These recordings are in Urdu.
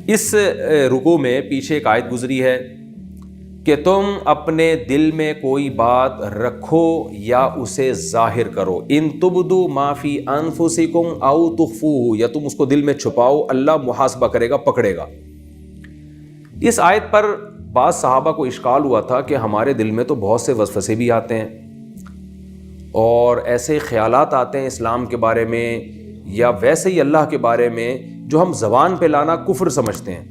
اس رکوع میں پیچھے ایک آیت گزری ہے کہ تم اپنے دل میں کوئی بات رکھو یا اسے ظاہر کرو، ان تبدو ما فی انفسکم او تخفوہ، یا تم اس کو دل میں چھپاؤ، اللہ محاسبہ کرے گا، پکڑے گا۔ اس آیت پر بعض صحابہ کو اشکال ہوا تھا کہ ہمارے دل میں تو بہت سے وسوسے بھی آتے ہیں اور ایسے خیالات آتے ہیں اسلام کے بارے میں یا ویسے ہی اللہ کے بارے میں جو ہم زبان پہ لانا کفر سمجھتے ہیں،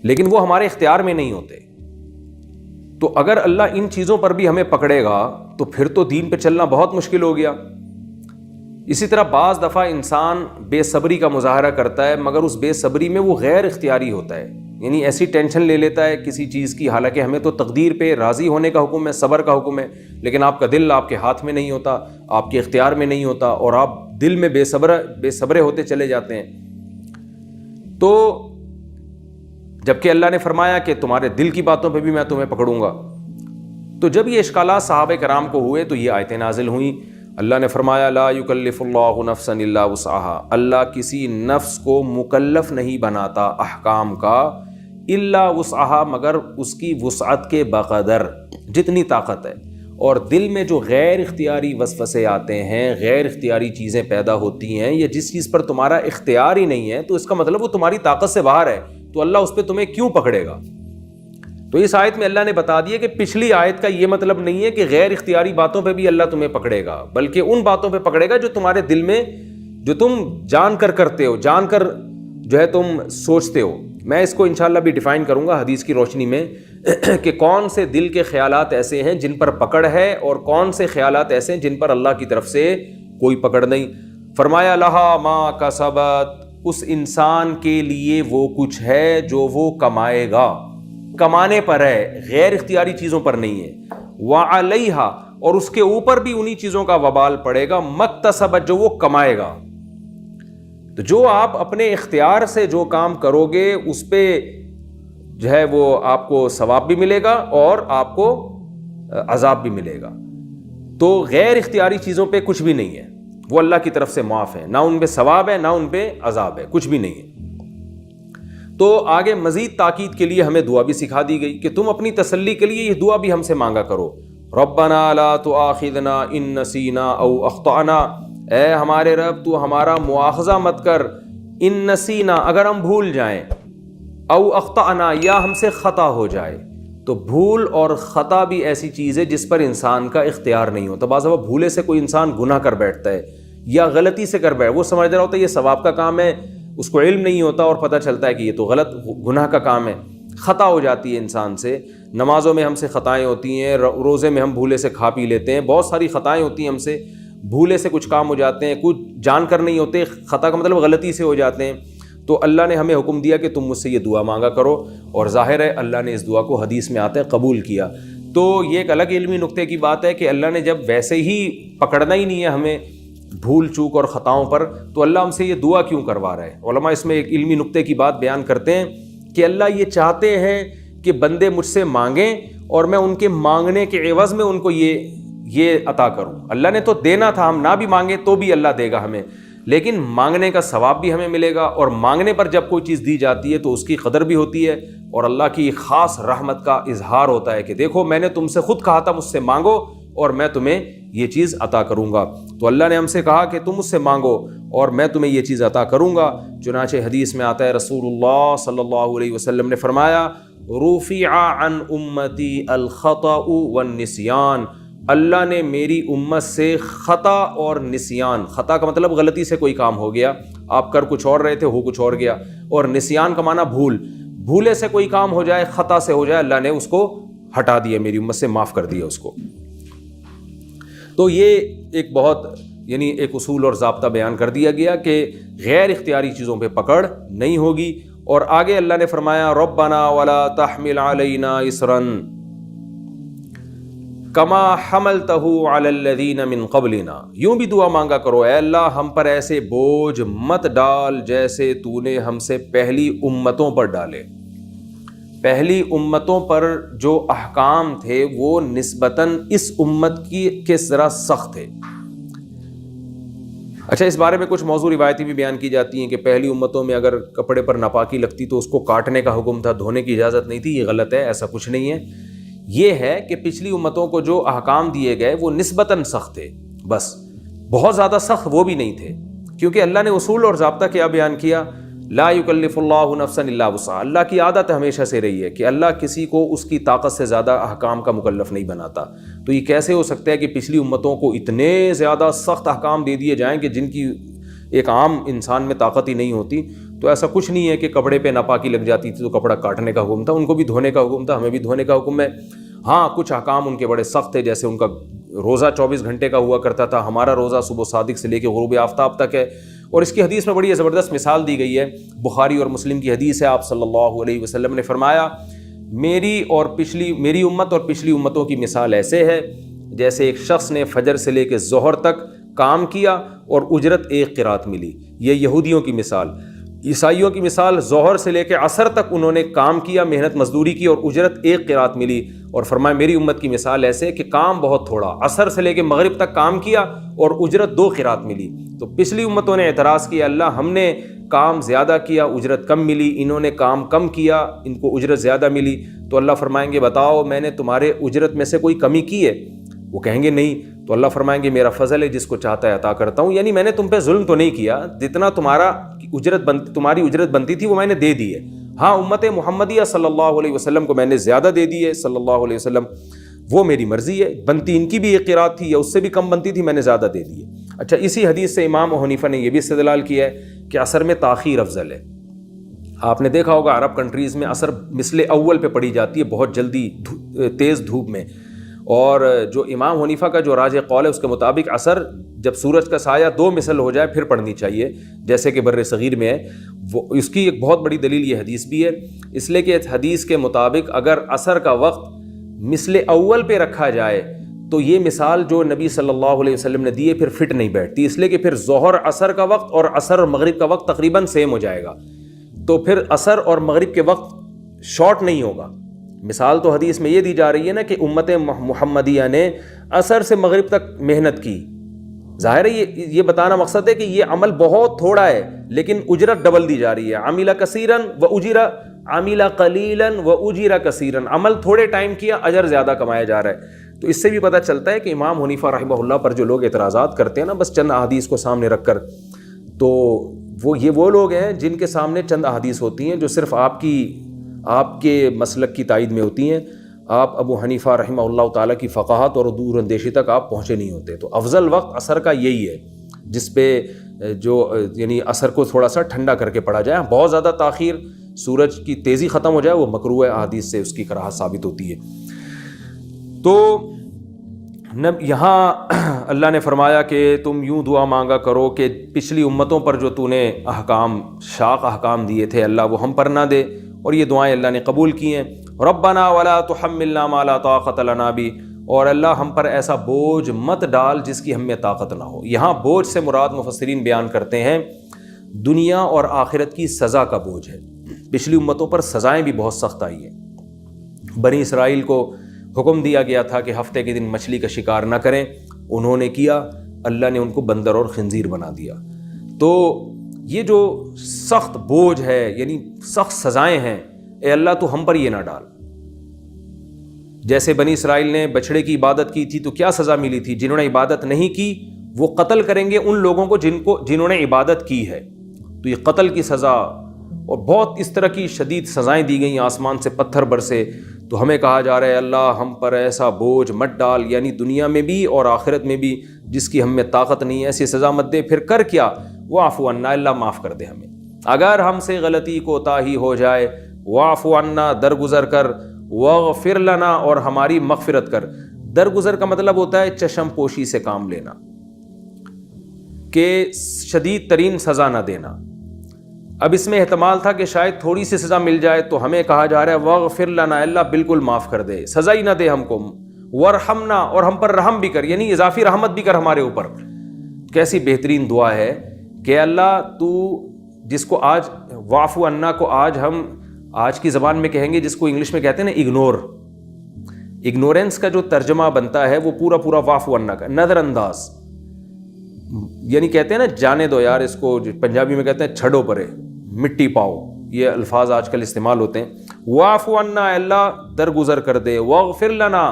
لیکن وہ ہمارے اختیار میں نہیں ہوتے۔ تو اگر اللہ ان چیزوں پر بھی ہمیں پکڑے گا تو پھر تو دین پہ چلنا بہت مشکل ہو گیا۔ اسی طرح بعض دفعہ انسان بے صبری کا مظاہرہ کرتا ہے، مگر اس بے صبری میں وہ غیر اختیاری ہوتا ہے، یعنی ایسی ٹینشن لے لیتا ہے کسی چیز کی، حالانکہ ہمیں تو تقدیر پہ راضی ہونے کا حکم ہے، صبر کا حکم ہے، لیکن آپ کا دل آپ کے ہاتھ میں نہیں ہوتا، آپ کے اختیار میں نہیں ہوتا، اور آپ دل میں بے صبرے ہوتے چلے جاتے ہیں۔ تو جبکہ اللہ نے فرمایا کہ تمہارے دل کی باتوں پہ بھی میں تمہیں پکڑوں گا۔ تو جب یہ اشکالات صحابہ کرام کو ہوئے تو یہ آیتیں نازل ہوئیں۔ اللہ نے فرمایا لا یکلف اللہ نفسا الا وسعہا، اللہ کسی نفس کو مکلف نہیں بناتا احکام کا، الا وسعہا، مگر اس کی وسعت کے بقدر، جتنی طاقت ہے۔ اور دل میں جو غیر اختیاری وسوسے آتے ہیں، غیر اختیاری چیزیں پیدا ہوتی ہیں، یا جس چیز پر تمہارا اختیار ہی نہیں ہے، تو اس کا مطلب وہ تمہاری طاقت سے باہر ہے، تو اللہ اس پہ تمہیں کیوں پکڑے گا؟ تو اس آیت میں اللہ نے بتا دیا کہ پچھلی آیت کا یہ مطلب نہیں ہے کہ غیر اختیاری باتوں پہ بھی اللہ تمہیں پکڑے گا، بلکہ ان باتوں پہ پکڑے گا جو تمہارے دل میں، جو تم جان کر کرتے ہو، جان کر جو ہے تم سوچتے ہو۔ میں اس کو انشاءاللہ بھی ڈیفائن کروں گا حدیث کی روشنی میں کہ کون سے دل کے خیالات ایسے ہیں جن پر پکڑ ہے اور کون سے خیالات ایسے ہیں جن پر اللہ کی طرف سے کوئی پکڑ نہیں۔ فرمایا لہا ما کسبت، اس انسان کے لیے وہ کچھ ہے جو وہ کمائے گا، کمانے پر ہے، غیر اختیاری چیزوں پر نہیں ہے۔ وعلیہا، اور اس کے اوپر بھی انہی چیزوں کا وبال پڑے گا، مکتسبت، جو وہ کمائے گا۔ تو جو آپ اپنے اختیار سے جو کام کرو گے اس پہ جو ہے وہ آپ کو ثواب بھی ملے گا اور آپ کو عذاب بھی ملے گا۔ تو غیر اختیاری چیزوں پہ کچھ بھی نہیں ہے، وہ اللہ کی طرف سے معاف ہے، نہ ان پہ ثواب ہے نہ ان پہ عذاب ہے، کچھ بھی نہیں ہے۔ تو آگے مزید تاکید کے لیے ہمیں دعا بھی سکھا دی گئی کہ تم اپنی تسلی کے لیے یہ دعا بھی ہم سے مانگا کرو، ربنا لا تؤاخذنا ان نسینا او اخطأنا، اے ہمارے رب تو ہمارا مواخذہ مت کر، ان نسینا، اگر ہم بھول جائیں، او اخطأنا، یا ہم سے خطا ہو جائے۔ تو بھول اور خطا بھی ایسی چیز ہے جس پر انسان کا اختیار نہیں ہوتا۔ بعض دفعہ بھولے سے کوئی انسان گناہ کر بیٹھتا ہے یا غلطی سے کر بیٹھتا ہے، وہ سمجھ رہا ہوتا ہے یہ ثواب کا کام ہے، اس کو علم نہیں ہوتا اور پتہ چلتا ہے کہ یہ تو غلط گناہ کا کام ہے۔ خطا ہو جاتی ہے انسان سے، نمازوں میں ہم سے خطائیں ہوتی ہیں، روزے میں ہم بھولے سے کھا پی لیتے ہیں، بہت ساری خطائیں ہوتی ہیں ہم سے، بھولے سے کچھ کام ہو جاتے ہیں، کچھ جان کر نہیں ہوتے، خطا کا مطلب غلطی سے ہو جاتے ہیں۔ تو اللہ نے ہمیں حکم دیا کہ تم مجھ سے یہ دعا مانگا کرو، اور ظاہر ہے اللہ نے اس دعا کو حدیث میں آتا ہے قبول کیا۔ تو یہ ایک الگ علمی نقطے کی بات ہے کہ اللہ نے جب ویسے ہی پکڑنا ہی نہیں ہے ہمیں بھول چوک اور خطاؤں پر، تو اللہ ہم سے یہ دعا کیوں کروا رہا ہے؟ علماء اس میں ایک علمی نقطے کی بات بیان کرتے ہیں کہ اللہ یہ چاہتے ہیں کہ بندے مجھ سے مانگیں اور میں ان کے مانگنے کے عوض میں ان کو یہ عطا کروں۔ اللہ نے تو دینا تھا، ہم نہ بھی مانگیں تو بھی اللہ دے گا ہمیں، لیکن مانگنے کا ثواب بھی ہمیں ملے گا، اور مانگنے پر جب کوئی چیز دی جاتی ہے تو اس کی قدر بھی ہوتی ہے، اور اللہ کی خاص رحمت کا اظہار ہوتا ہے کہ دیکھو میں نے تم سے خود کہا تھا مجھ سے مانگو اور میں تمہیں یہ چیز عطا کروں گا۔ تو اللہ نے ہم سے کہا کہ تم مجھ سے مانگو اور میں تمہیں یہ چیز عطا کروں گا۔ چنانچہ حدیث میں آتا ہے رسول اللہ صلی اللہ علیہ وسلم نے فرمایا رفع عن امتی الخطأ والنسیان، اللہ نے میری امت سے خطا اور نسیان، خطا کا مطلب غلطی سے کوئی کام ہو گیا، آپ کر کچھ اور رہے تھے ہو کچھ اور گیا، اور نسیان کا معنی بھول، بھولے سے کوئی کام ہو جائے، خطا سے ہو جائے، اللہ نے اس کو ہٹا دیا، میری امت سے معاف کر دیا اس کو۔ تو یہ ایک بہت یعنی ایک اصول اور ضابطہ بیان کر دیا گیا کہ غیر اختیاری چیزوں پہ پکڑ نہیں ہوگی۔ اور آگے اللہ نے فرمایا ربنا ولا تحمل علینا اسرا کما حملتہ علی الذین من قبلنا، یوں بھی دعا مانگا کرو اے اللہ ہم پر ایسے بوجھ مت ڈال جیسے تو نے ہم سے پہلی امتوں پر ڈالے۔ پہلی امتوں پر جو احکام تھے وہ نسبتاً اس امت کے ذرا سخت تھے، اچھا، اس بارے میں کچھ موضوع روایتی بھی بیان کی جاتی ہیں کہ پہلی امتوں میں اگر کپڑے پر ناپاکی لگتی تو اس کو کاٹنے کا حکم تھا، دھونے کی اجازت نہیں تھی. یہ غلط ہے، ایسا کچھ نہیں ہے. یہ ہے کہ پچھلی امتوں کو جو احکام دیے گئے وہ نسبتاً سخت تھے، بس بہت زیادہ سخت وہ بھی نہیں تھے، کیونکہ اللہ نے اصول اور ضابطہ کیا بیان کیا، لا یکلف اللہ نفسا الا وسعها. اللہ کی عادت ہمیشہ سے رہی ہے کہ اللہ کسی کو اس کی طاقت سے زیادہ احکام کا مکلف نہیں بناتا. تو یہ کیسے ہو سکتا ہے کہ پچھلی امتوں کو اتنے زیادہ سخت احکام دے دیے جائیں کہ جن کی ایک عام انسان میں طاقت ہی نہیں ہوتی؟ تو ایسا کچھ نہیں ہے کہ کپڑے پہ ناپاکی لگ جاتی تھی تو کپڑا کاٹنے کا حکم تھا، ان کو بھی دھونے کا حکم تھا، ہمیں بھی دھونے کا حکم ہے. ہاں، کچھ احکام ان کے بڑے سخت تھے، جیسے ان کا روزہ 24 گھنٹے کا ہوا کرتا تھا، ہمارا روزہ صبح صادق سے لے کے غروب آفتاب تک ہے. اور اس کی حدیث میں بڑی زبردست مثال دی گئی ہے، بخاری اور مسلم کی حدیث ہے. آپ صلی اللہ علیہ وسلم نے فرمایا، میری امت اور پچھلی امتوں کی مثال ایسے ہے جیسے ایک شخص نے فجر سے لے کے ظہر تک کام کیا اور اجرت ایک قرات ملی. یہ یہودیوں کی مثال. عیسائیوں کی مثال، ظہر سے لے کے عصر تک انہوں نے کام کیا، محنت مزدوری کی اور اجرت ایک قرات ملی. اور فرمایا میری امت کی مثال ایسے کہ کام بہت تھوڑا، عصر سے لے کے مغرب تک کام کیا اور اجرت 2 قرات ملی. تو پچھلی امتوں نے اعتراض کیا، اللہ ہم نے کام زیادہ کیا اجرت کم ملی، انہوں نے کام کم کیا ان کو اجرت زیادہ ملی. تو اللہ فرمائیں گے بتاؤ میں نے تمہارے اجرت میں سے کوئی کمی کی ہے؟ وہ کہیں گے نہیں. تو اللہ فرمائیں گے میرا فضل ہے، جس کو چاہتا ہے عطا کرتا ہوں. یعنی میں نے تم پہ ظلم تو نہیں کیا، جتنا تمہاری اجرت بنتی تھی وہ میں نے دے دی ہے. ہاں، امت محمدیہ صلی اللہ علیہ وسلم کو میں نے زیادہ دے دی ہے صلی اللہ علیہ وسلم، وہ میری مرضی ہے. بنتی ان کی بھی ایک قرات تھی یا اس سے بھی کم بنتی تھی، میں نے زیادہ دے دی ہے. اچھا، اسی حدیث سے امام ابو حنیفہ نے یہ بھی استدلال کیا ہے کہ عصر میں تاخیر افضل ہے. آپ نے دیکھا ہوگا عرب کنٹریز میں عصر مثل اول پہ پڑھی جاتی ہے، بہت جلدی تیز دھوپ میں. اور جو امام حنیفہ کا جو راجح قول ہے اس کے مطابق عصر جب سورج کا سایہ 2 مثل ہو جائے پھر پڑھنی چاہیے، جیسے کہ بر صغیر میں ہے. وہ اس کی ایک بہت بڑی دلیل یہ حدیث بھی ہے، اس لیے کہ حدیث کے مطابق اگر عصر کا وقت مثل اول پہ رکھا جائے تو یہ مثال جو نبی صلی اللہ علیہ وسلم نے دی ہے پھر فٹ نہیں بیٹھتی، اس لیے کہ پھر ظہر عصر کا وقت اور عصر اور مغرب کا وقت تقریباً سیم ہو جائے گا. تو پھر عصر اور مغرب کے وقت شارٹ نہیں ہوگا. مثال تو حدیث میں یہ دی جا رہی ہے نا کہ امت محمدیہ نے عصر سے مغرب تک محنت کی. ظاہر ہے یہ بتانا مقصد ہے کہ یہ عمل بہت تھوڑا ہے لیکن اجرت ڈبل دی جا رہی ہے. عمل کثیرا و اجر، عمل قلیلا و اجر کثیرا. عمل تھوڑے ٹائم کیا، اجر زیادہ کمایا جا رہا ہے. تو اس سے بھی پتہ چلتا ہے کہ امام حنیفہ رحمہ اللہ پر جو لوگ اعتراضات کرتے ہیں نا بس چند احادیث کو سامنے رکھ کر، تو وہ لوگ ہیں جن کے سامنے چند احادیث ہوتی ہیں جو صرف آپ کے مسلک کی تائید میں ہوتی ہیں. آپ ابو حنیفہ رحمہ اللہ تعالیٰ کی فقاہت اور دور اندیشی تک آپ پہنچے نہیں ہوتے. تو افضل وقت عصر کا یہی ہے جس پہ یعنی عصر کو تھوڑا سا ٹھنڈا کر کے پڑھا جائے. بہت زیادہ تاخیر، سورج کی تیزی ختم ہو جائے، وہ مکروہ ہے، احادیث سے اس کی کراہت ثابت ہوتی ہے. تو یہاں اللہ نے فرمایا کہ تم یوں دعا مانگا کرو کہ پچھلی امتوں پر جو تو نے شاق احکام دیے تھے اللہ وہ ہم پر نہ دے. اور یہ دعائیں اللہ نے قبول کی ہیں. ربنا ولا تحملنا ما لا طاقت لنا بھی، اور اللہ ہم پر ایسا بوجھ مت ڈال جس کی ہم میں طاقت نہ ہو. یہاں بوجھ سے مراد مفسرین بیان کرتے ہیں دنیا اور آخرت کی سزا کا بوجھ ہے. پچھلی امتوں پر سزائیں بھی بہت سخت آئی ہیں. بنی اسرائیل کو حکم دیا گیا تھا کہ ہفتے کے دن مچھلی کا شکار نہ کریں، انہوں نے کیا، اللہ نے ان کو بندر اور خنزیر بنا دیا. تو یہ جو سخت بوجھ ہے یعنی سخت سزائیں ہیں، اے اللہ تو ہم پر یہ نہ ڈال. جیسے بنی اسرائیل نے بچھڑے کی عبادت کی تھی تو کیا سزا ملی تھی؟ جنہوں نے عبادت نہیں کی وہ قتل کریں گے ان لوگوں کو جنہوں نے عبادت کی ہے. تو یہ قتل کی سزا اور بہت اس طرح کی شدید سزائیں دی گئیں، آسمان سے پتھر برسے. تو ہمیں کہا جا رہا ہے اللہ ہم پر ایسا بوجھ مت ڈال، یعنی دنیا میں بھی اور آخرت میں بھی جس کی ہم میں طاقت نہیں ہے، ایسی سزا مت دے. پھر کر کیا؟ واعف عنا، اللہ معاف کر دے ہمیں. اگر ہم سے غلطی کوتاہی ہو جائے، واعف عنا، درگزر کر، واغفر لنا، اور ہماری مغفرت کر. درگزر کا مطلب ہوتا ہے چشم پوشی سے کام لینا، کہ شدید ترین سزا نہ دینا. اب اس میں احتمال تھا کہ شاید تھوڑی سی سزا مل جائے، تو ہمیں کہا جا رہا ہے واغفر لنا، اللہ بالکل معاف کر دے، سزا ہی نہ دے ہم کو. ورحمنا، اور ہم پر رحم بھی کر، یعنی اضافی رحمت بھی کر ہمارے اوپر. کیسی بہترین دعا ہے کہ اللہ تو جس کو آج واعف عنا کو ہم آج کی زبان میں کہیں گے، جس کو انگلش میں کہتے ہیں نا اگنورینس کا جو ترجمہ بنتا ہے وہ پورا واعف عنا کا، نظر انداز. یعنی کہتے ہیں نا جانے دو یار اس کو، پنجابی میں کہتے ہیں چھڑو پرے، مٹی پاؤ، یہ الفاظ آج کل استعمال ہوتے ہیں. واعف عنا، اللہ درگزر کر دے، واغفر لنا،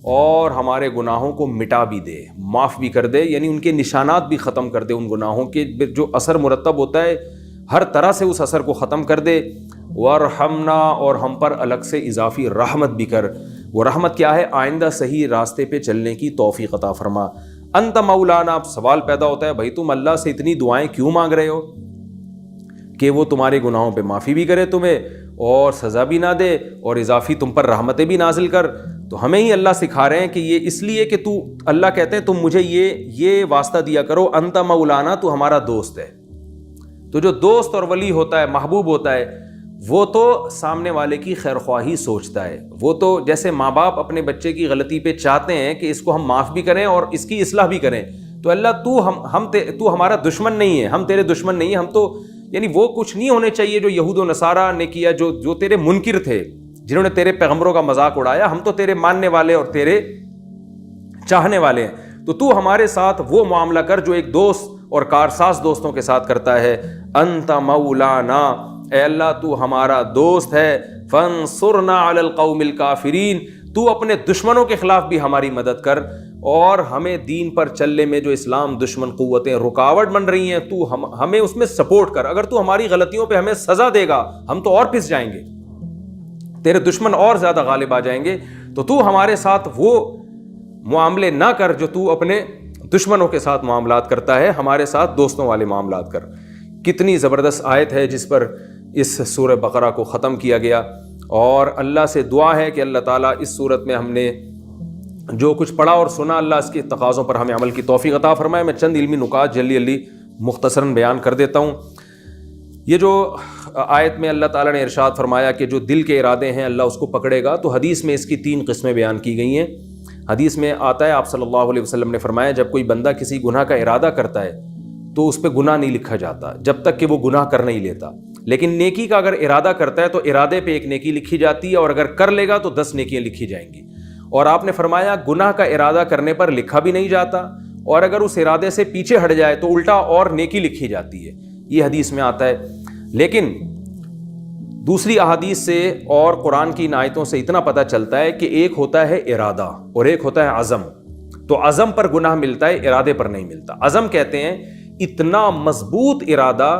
اور ہمارے گناہوں کو مٹا بھی دے، معاف بھی کر دے، یعنی ان کے نشانات بھی ختم کر دے، ان گناہوں کے جو اثر مرتب ہوتا ہے ہر طرح سے اس اثر کو ختم کر دے. وارحمنا، اور ہم پر الگ سے اضافی رحمت بھی کر. وہ رحمت کیا ہے؟ آئندہ صحیح راستے پہ چلنے کی توفیق عطا فرما. انت مولانا. اب سوال پیدا ہوتا ہے بھائی تم اللہ سے اتنی دعائیں کیوں مانگ رہے ہو کہ وہ تمہارے گناہوں پہ معافی بھی کرے تمہیں اور سزا بھی نہ دے اور اضافی تم پر رحمتیں بھی نازل کر؟ تو ہمیں ہی اللہ سکھا رہے ہیں کہ یہ اس لیے کہ تو، اللہ کہتے ہیں تم مجھے یہ واسطہ دیا کرو، انت مولانا، تو ہمارا دوست ہے. تو جو دوست اور ولی ہوتا ہے، محبوب ہوتا ہے، وہ تو سامنے والے کی خیر خواہی سوچتا ہے. وہ تو جیسے ماں باپ اپنے بچے کی غلطی پہ چاہتے ہیں کہ اس کو ہم معاف بھی کریں اور اس کی اصلاح بھی کریں، تو اللہ تو ہمارا دشمن نہیں ہے، ہم تیرے دشمن نہیں ہیں. ہم تو یعنی وہ کچھ نہیں ہونے چاہیے جو یہود و نصارہ نے کیا، جو تیرے منکر تھے، جنہوں نے تیرے پیغمبروں کا مذاق اڑایا. ہم تو تیرے ماننے والے اور تیرے چاہنے والے ہیں. تو ہمارے ساتھ وہ معاملہ کر جو ایک دوست اور کارساز دوستوں کے ساتھ کرتا ہے. انت مولانا، اے اللہ تو ہمارا دوست ہے. فانصرنا علی القوم الکافرین، تو اپنے دشمنوں کے خلاف بھی ہماری مدد کر، اور ہمیں دین پر چلنے میں جو اسلام دشمن قوتیں رکاوٹ بن رہی ہیں تو ہمیں اس میں سپورٹ کر. اگر تو ہماری غلطیوں پہ ہمیں سزا دے گا ہم تو اور پس جائیں گے، تیرے دشمن اور زیادہ غالب آ جائیں گے. تو ہمارے ساتھ وہ معاملے نہ کر جو تو اپنے دشمنوں کے ساتھ معاملات کرتا ہے، ہمارے ساتھ دوستوں والے معاملات کر. کتنی زبردست آیت ہے جس پر اس سورہ بقرہ کو ختم کیا گیا. اور اللہ سے دعا ہے کہ اللہ تعالیٰ اس صورت میں ہم نے جو کچھ پڑھا اور سنا، اللہ اس کے تقاضوں پر ہمیں عمل کی توفیق عطا فرمائے. میں چند علمی نکات جلدی مختصراً بیان کر دیتا ہوں. یہ جو آیت میں اللہ تعالیٰ نے ارشاد فرمایا کہ جو دل کے ارادے ہیں اللہ اس کو پکڑے گا، تو حدیث میں اس کی 3 قسمیں بیان کی گئی ہیں. حدیث میں آتا ہے، آپ صلی اللہ علیہ وسلم نے فرمایا جب کوئی بندہ کسی گناہ کا ارادہ کرتا ہے تو اس پہ گناہ نہیں لکھا جاتا جب تک کہ وہ گناہ کر نہیں لیتا. لیکن نیکی کا اگر ارادہ کرتا ہے تو ارادے پہ 1 نیکی لکھی جاتی ہے، اور اگر کر لے گا تو 10 نیکیاں لکھی جائیں گی. اور آپ نے فرمایا گناہ کا ارادہ کرنے پر لکھا بھی نہیں جاتا، اور اگر اس ارادے سے پیچھے ہٹ جائے تو الٹا اور نیکی لکھی جاتی ہے. یہ حدیث میں آتا ہے. لیکن دوسری احادیث سے اور قرآن کی ان آیتوں سے اتنا پتہ چلتا ہے کہ ایک ہوتا ہے ارادہ اور ایک ہوتا ہے عزم. تو عزم پر گناہ ملتا ہے، ارادے پر نہیں ملتا. عزم کہتے ہیں اتنا مضبوط ارادہ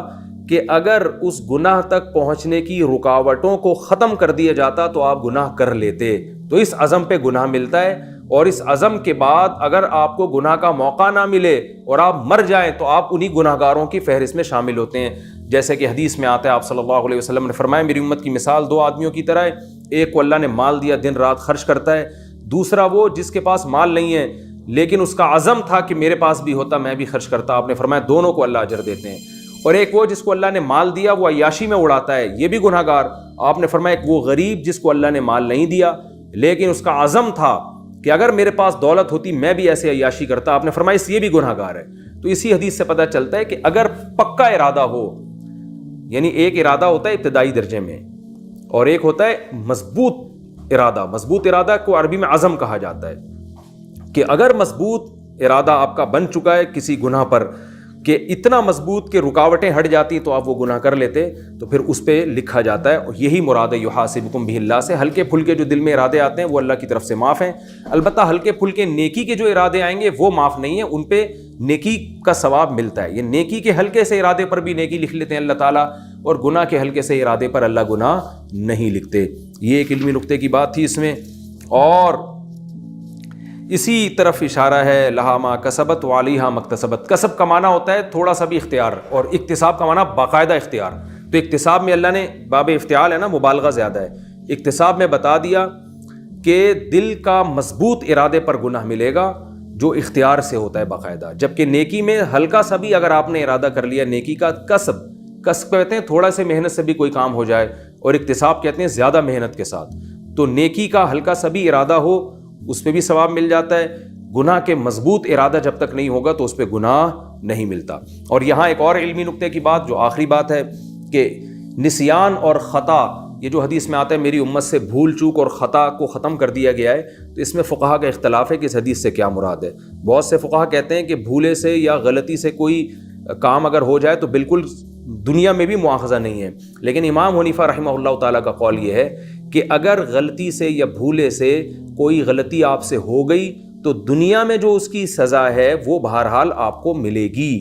کہ اگر اس گناہ تک پہنچنے کی رکاوٹوں کو ختم کر دیا جاتا تو آپ گناہ کر لیتے. تو اس عزم پہ گناہ ملتا ہے. اور اس عزم کے بعد اگر آپ کو گناہ کا موقع نہ ملے اور آپ مر جائیں تو آپ انہی گناہ گاروں کی فہرست میں شامل ہوتے ہیں. جیسے کہ حدیث میں آتا ہے، آپ صلی اللہ علیہ وسلم نے فرمایا میری امت کی مثال 2 آدمیوں کی طرح ہے. ایک کو اللہ نے مال دیا، دن رات خرچ کرتا ہے. دوسرا وہ جس کے پاس مال نہیں ہے لیکن اس کا عزم تھا کہ میرے پاس بھی ہوتا میں بھی خرچ کرتا. آپ نے فرمایا دونوں کو اللہ اجر دیتے ہیں. اور ایک وہ جس کو اللہ نے مال دیا وہ عیاشی میں اڑاتا ہے، یہ بھی گناہ گار. آپ نے فرمایا ایک وہ غریب جس کو اللہ نے مال نہیں دیا لیکن اس کا عزم تھا کہ اگر میرے پاس دولت ہوتی میں بھی ایسے عیاشی کرتا. آپ نے فرمایا اس یہ بھی گناہ گار ہے. تو اسی حدیث سے پتہ چلتا ہے کہ اگر پکا ارادہ ہو، یعنی ایک ارادہ ہوتا ہے ابتدائی درجے میں اور ایک ہوتا ہے مضبوط ارادہ. مضبوط ارادہ کو عربی میں عزم کہا جاتا ہے. کہ اگر مضبوط ارادہ آپ کا بن چکا ہے کسی گناہ پر کہ اتنا مضبوط کہ رکاوٹیں ہٹ جاتی تو آپ وہ گناہ کر لیتے، تو پھر اس پہ لکھا جاتا ہے. اور یہی مراد ہے یحاسبکم بہ اللہ سے. ہلکے پھلکے جو دل میں ارادے آتے ہیں وہ اللہ کی طرف سے معاف ہیں. البتہ ہلکے پھلکے نیکی کے جو ارادے آئیں گے وہ معاف نہیں ہیں، ان پہ نیکی کا ثواب ملتا ہے. یہ نیکی کے ہلکے سے ارادے پر بھی نیکی لکھ لیتے ہیں اللہ تعالیٰ، اور گناہ کے ہلکے سے ارادے پر اللہ گناہ نہیں لکھتے. یہ ایک علمی نقطے کی بات تھی اس میں. اور اسی طرف اشارہ ہے لہا ما کسبت وعلیہا مکتسبت. کسب کا معنی ہوتا ہے تھوڑا سا بھی اختیار، اور اکتساب کا معنی باقاعدہ اختیار. تو اکتساب میں اللہ نے باب افتعال ہے نا، مبالغہ زیادہ ہے. اکتساب میں بتا دیا کہ دل کا مضبوط ارادے پر گناہ ملے گا جو اختیار سے ہوتا ہے باقاعدہ. جبکہ نیکی میں ہلکا سا بھی اگر آپ نے ارادہ کر لیا نیکی کا، کسب کہتے ہیں تھوڑا سے محنت سے بھی کوئی کام ہو جائے، اور اکتساب کہتے ہیں زیادہ محنت کے ساتھ. تو نیکی کا ہلکا سا بھی ارادہ ہو اس پہ بھی ثواب مل جاتا ہے. گناہ کے مضبوط ارادہ جب تک نہیں ہوگا تو اس پہ گناہ نہیں ملتا. اور یہاں ایک اور علمی نقطے کی بات جو آخری بات ہے کہ نسیان اور خطا یہ جو حدیث میں آتا ہے میری امت سے بھول چوک اور خطا کو ختم کر دیا گیا ہے، تو اس میں فقہا کا اختلاف ہے کہ اس حدیث سے کیا مراد ہے۔ بہت سے فقہا کہتے ہیں کہ بھولے سے یا غلطی سے کوئی کام اگر ہو جائے تو بالکل دنیا میں بھی مواخذہ نہیں ہے، لیکن امام حنیفہ رحمہ اللہ تعالیٰ کا قول یہ ہے کہ اگر غلطی سے یا بھولے سے کوئی غلطی آپ سے ہو گئی تو دنیا میں جو اس کی سزا ہے وہ بہرحال آپ کو ملے گی۔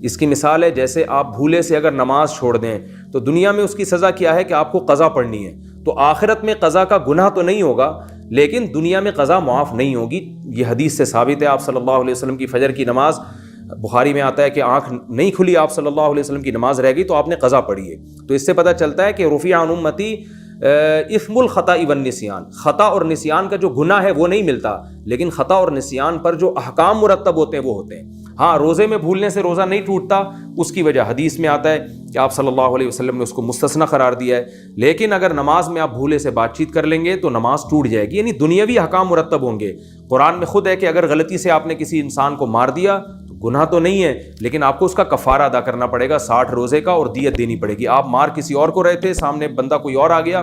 اس کی مثال ہے جیسے آپ بھولے سے اگر نماز چھوڑ دیں تو دنیا میں اس کی سزا کیا ہے کہ آپ کو قضا پڑھنی ہے، تو آخرت میں قضا کا گناہ تو نہیں ہوگا لیکن دنیا میں قضا معاف نہیں ہوگی۔ یہ حدیث سے ثابت ہے۔ آپ صلی اللہ علیہ وسلم کی فجر کی نماز، بخاری میں آتا ہے کہ آنکھ نہیں کھلی آپ صلی اللہ علیہ وسلم کی نماز رہ گئی تو آپ نے قضا پڑھی ہے، تو اس سے پتہ چلتا ہے کہ رفع عن امتی اثم الخطا والنسیان، خطا اور نسیان کا جو گناہ ہے وہ نہیں ملتا، لیکن خطا اور نسیان پر جو احکام مرتب ہوتے ہیں وہ ہوتے ہیں۔ ہاں، روزے میں بھولنے سے روزہ نہیں ٹوٹتا، اس کی وجہ حدیث میں آتا ہے کہ آپ صلی اللہ علیہ وسلم نے اس کو مستثنی قرار دیا ہے، لیکن اگر نماز میں آپ بھولے سے بات چیت کر لیں گے تو نماز ٹوٹ جائے گی، یعنی دنیاوی احکام مرتب ہوں گے۔ قرآن میں خود ہے کہ اگر غلطی سے آپ نے کسی انسان کو مار دیا تو گناہ تو نہیں ہے، لیکن آپ کو اس کا کفارہ ادا کرنا پڑے گا 60 روزے کا، اور دیت دینی پڑے گی۔ آپ مار کسی اور کو رہے تھے، سامنے بندہ کوئی اور آ گیا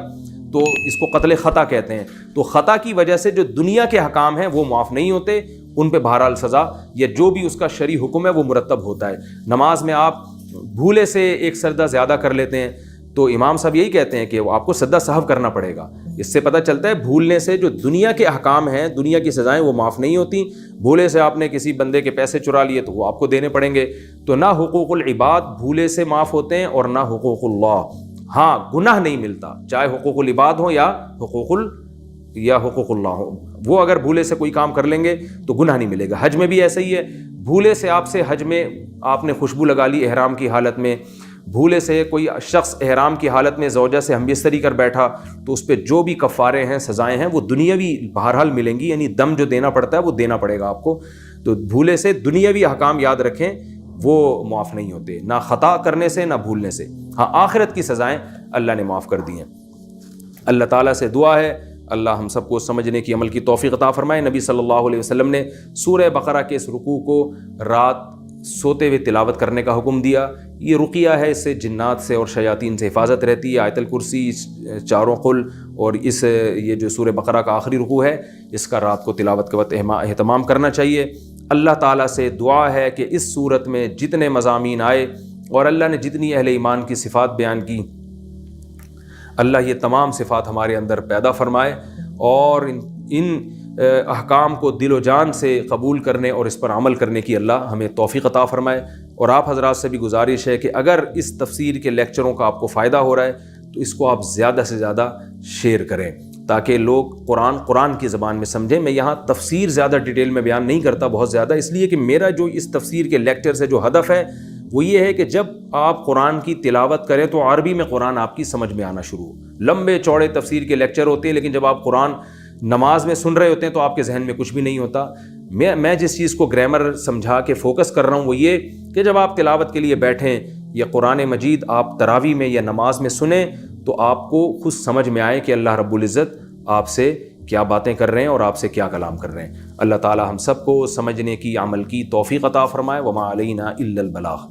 تو اس کو قتل خطا کہتے ہیں۔ تو خطا کی وجہ سے جو دنیا کے حکام ہیں وہ معاف نہیں ہوتے، ان پہ بہرحال سزا یا جو بھی اس کا شرعی حکم ہے وہ مرتب ہوتا ہے۔ نماز میں آپ بھولے سے ایک سجدہ زیادہ کر لیتے ہیں تو امام صاحب یہی کہتے ہیں کہ وہ آپ کو سجدہ سہو کرنا پڑے گا۔ اس سے پتہ چلتا ہے بھولنے سے جو دنیا کے احکام ہیں، دنیا کی سزائیں وہ معاف نہیں ہوتی۔ بھولے سے آپ نے کسی بندے کے پیسے چرا لیے تو وہ آپ کو دینے پڑیں گے۔ تو نہ حقوق العباد بھولے سے معاف ہوتے ہیں اور نہ حقوق اللہ۔ ہاں، گناہ نہیں ملتا، چاہے حقوق العباد ہوں یا حقوق اللہ ہوں، وہ اگر بھولے سے کوئی کام کر لیں گے تو گناہ نہیں ملے گا۔ حج میں بھی ایسا ہی ہے، بھولے سے آپ سے حج میں آپ نے خوشبو لگا لی احرام کی حالت میں، بھولے سے کوئی شخص احرام کی حالت میں زوجہ سے ہمبستری کر بیٹھا تو اس پہ جو بھی کفارے ہیں، سزائیں ہیں، وہ دنیاوی بہرحال ملیں گی، یعنی دم جو دینا پڑتا ہے وہ دینا پڑے گا آپ کو۔ تو بھولے سے دنیاوی احکام یاد رکھیں وہ معاف نہیں ہوتے، نہ خطا کرنے سے نہ بھولنے سے۔ ہاں، آخرت کی سزائیں اللہ نے معاف کر دی ہیں۔ اللہ تعالیٰ سے دعا ہے اللہ ہم سب کو سمجھنے کی، عمل کی توفیق عطا فرمائے۔ نبی صلی اللہ علیہ وسلم نے سورہ بقرہ کے اس رکوع کو رات سوتے ہوئے تلاوت کرنے کا حکم دیا۔ یہ رقیہ ہے، اس سے جنات سے اور شیاطین سے حفاظت رہتی ہے۔ آیت الکرسی، چاروں قل اور یہ جو سورہ بقرہ کا آخری رکوع ہے، اس کا رات کو تلاوت کے وقت اہتمام کرنا چاہیے۔ اللہ تعالیٰ سے دعا ہے کہ اس صورت میں جتنے مضامین آئے اور اللہ نے جتنی اہل ایمان کی صفات بیان کی، اللہ یہ تمام صفات ہمارے اندر پیدا فرمائے اور ان احکام کو دل و جان سے قبول کرنے اور اس پر عمل کرنے کی اللہ ہمیں توفیق عطا فرمائے۔ اور آپ حضرات سے بھی گزارش ہے کہ اگر اس تفسیر کے لیکچروں کا آپ کو فائدہ ہو رہا ہے تو اس کو آپ زیادہ سے زیادہ شیئر کریں تاکہ لوگ قرآن کی زبان میں سمجھیں۔ میں یہاں تفسیر زیادہ ڈیٹیل میں بیان نہیں کرتا بہت زیادہ، اس لیے کہ میرا جو اس تفسیر کے لیکچر سے جو ہدف ہے وہ یہ ہے کہ جب آپ قرآن کی تلاوت کریں تو عربی میں قرآن آپ کی سمجھ میں آنا شروع ہو۔ لمبے چوڑے تفسیر کے لیکچر ہوتے ہیں لیکن جب آپ قرآن نماز میں سن رہے ہوتے ہیں تو آپ کے ذہن میں کچھ بھی نہیں ہوتا۔ میں جس چیز کو گرامر سمجھا کے فوکس کر رہا ہوں وہ یہ کہ جب آپ تلاوت کے لیے بیٹھیں یا قرآن مجید آپ تراویح میں یا نماز میں سنیں تو آپ کو خود سمجھ میں آئے کہ اللہ رب العزت آپ سے کیا باتیں کر رہے ہیں اور آپ سے کیا کلام کر رہے ہیں۔ اللہ تعالی ہم سب کو سمجھنے کی، عمل کی توفیق عطا فرمائے۔ وما علینا الا البلاغ۔